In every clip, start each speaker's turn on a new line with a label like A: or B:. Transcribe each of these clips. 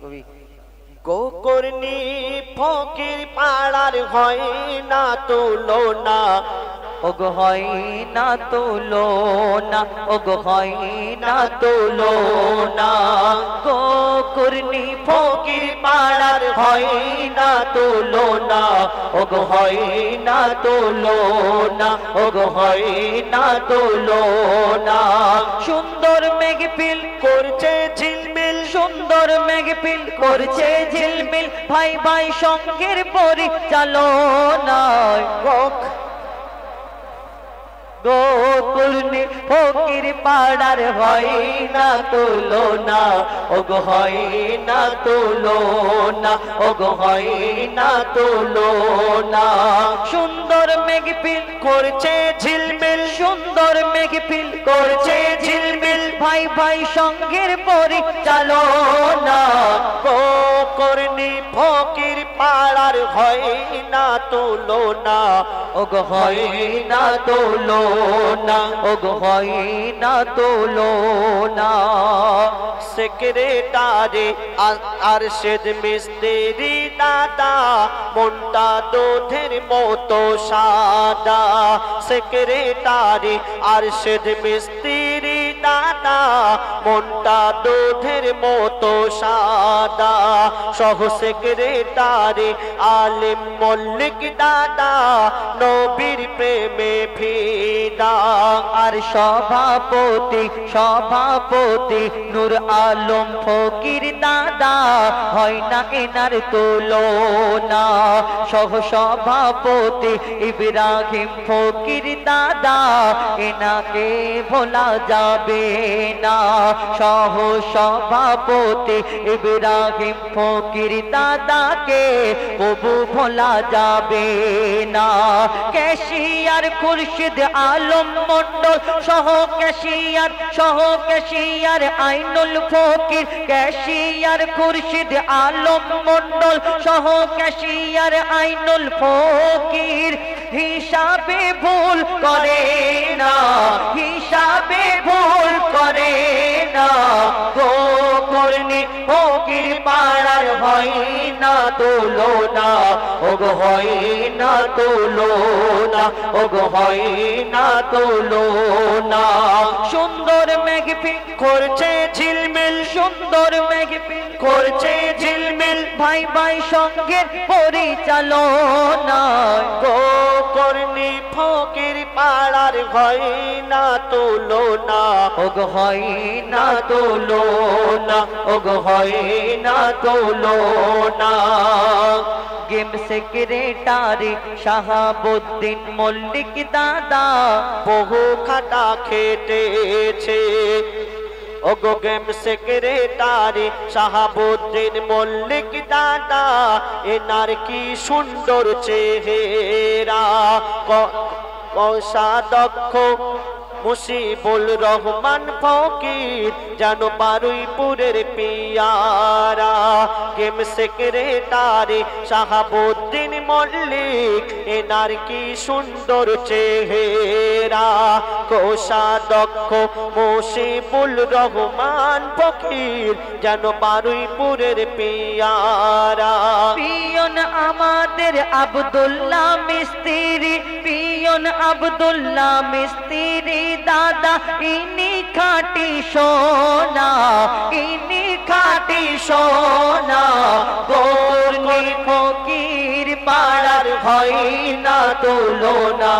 A: কবি
B: গোকর্ণী ফকির পাড়ার হয় না তুলনা,
A: ওগো হয় না তুলনা, ওগো হয় না তুলনা। গোকর্ণী ফকির পাড়ার হয় না তুলনা, ওগো হয় না তুলনা, ওগো হয় না তুলনা। সুন্দর মেঘপিল
B: করছে ঝিলমিল,
A: সুন্দর মেঘপিল করছে ঝিলমিল, ভাই ভাই সঙ্গের পরিচালনায়। গোকর্ণী ফকির পাড়ার হয় না তুলনা, ওগো হয় না তুলনা, ওগো হয় না তুলনা। সুন্দর মেঘপিল
B: করছে ঝিলমিল,
A: সুন্দর মেঘপিল করছে ঝিলমিল, ভাই ভাই সঙ্গের পরিচালনা।
B: গোকর্ণী ফকির পাড়ার হয় না তুলনা,
A: ওগো হয় না তুলনা, ওগো হয় না তুলনা।
B: সেক্রেটারি আরশেদ মিস্ত্রি দাদা, মনটা দুধের মতো সাদা। সেক্রেটারি আরশেদ মিস্ত্রি দাদা, মনটা দুধের মতো সাদা। সহ সেক্রেটারি আলিম মল্লিক দাদা, নবীর প্রেমে ফিদা।
A: আর সভাপতি সভাপতি নূর আলম ফকির দাদা, হয় না এনার তুলনা। সহ সভাপতি ইব্রাহিম ফকির দাদা, এনাকে ভোলা যাবে না। সহ সভাপতি ইব্রাহিম ফকির দাদাকে কবু ভোলা যাবে না। ক্যাশিয়ার খুরশিদ আলম মন্ডল সহ ক্যাশিয়ার আইনুল ফকির, ক্যাশিয়ার খুরশিদ আলম মন্ডল সহ ক্যাশিয়ার আইনুল ফকির, হিসাবে ভুল করে না, হিসাবে ভুল করে না। গোকর্ণী ফকির পাড়ার হয় না তুলনা, ওগো হয় না তুলনা, ওগো হয় না তুলনা। সুন্দর মেঘপিল
B: করছে ঝিলমিল,
A: সুন্দর মেঘপিল
B: করছে ঝিলমিল,
A: ভাই ভাই সঙ্গের পরিচালনা।
B: গোকর্ণী ফকির পাড়ার হয় না তুলনা,
A: ওগো হয় না তুলনা, ওগো হয় না তুলনা। গেম সেক্রেটারি শাহাবুদ্দিন মল্লিক দাদা,
B: বহু খাটা খেটেছে। ওগো গেম সেক্রেটারি শাহাবুদ্দিন মল্লিক দাদা, এনার কি সুন্দর চেহারা। কোষাধ্যক্ষ মুসিবুল রহমান ফকির, যেন বারুইপুরের পিয়ারা। গেম সেক্রেটারি শাহাবুদ্দিন মল্লিক, এনার কি সুন্দর চেহারা। কোষাধ্যক্ষ মুসিবুল রহমান ফকির, যেন বারুইপুরের পিয়ারা।
A: পিয়ন আমাদের আব্দুল্লাহ মিস্ত্রি, পিয়ন আব্দুল্লাহ মিস্ত্রি দাদা, ইনি খাঁটি সোনা, ইনি খাঁটি সোনা। গোকর্ণী ফকির পাড়ার হয় না তুলনা,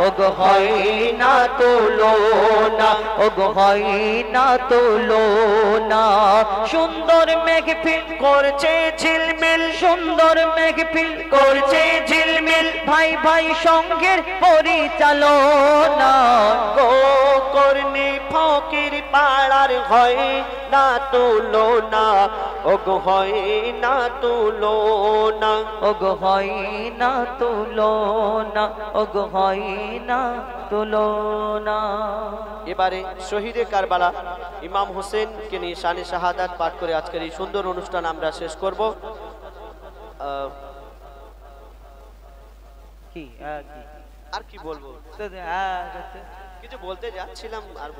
A: ওগো হয় না তুলনা, ওগো হয় না তুলনা। সুন্দর মেঘপিল
B: করছে ঝিলমিল,
A: সুন্দর মেঘপিল
B: করছে ঝিলমিল,
A: ভাই ভাই সঙ্গের পরিচালনা।
B: গোকর্ণী ফকির পাড়ার হয় না তুলনা, ওগো হয় না তুলনা,
A: ওগো হয় না তুলনা, ওগো হয় না তুলনা।
B: এবারে শহীদে কারবালা ইমাম হোসেনকে নিয়ে শানে শাহাদাত পাঠ করে আজকের এই সুন্দর অনুষ্ঠান আমরা শেষ করব।
A: কি
B: আর কি বলবো, কিছু বলতে যাচ্ছিলাম আর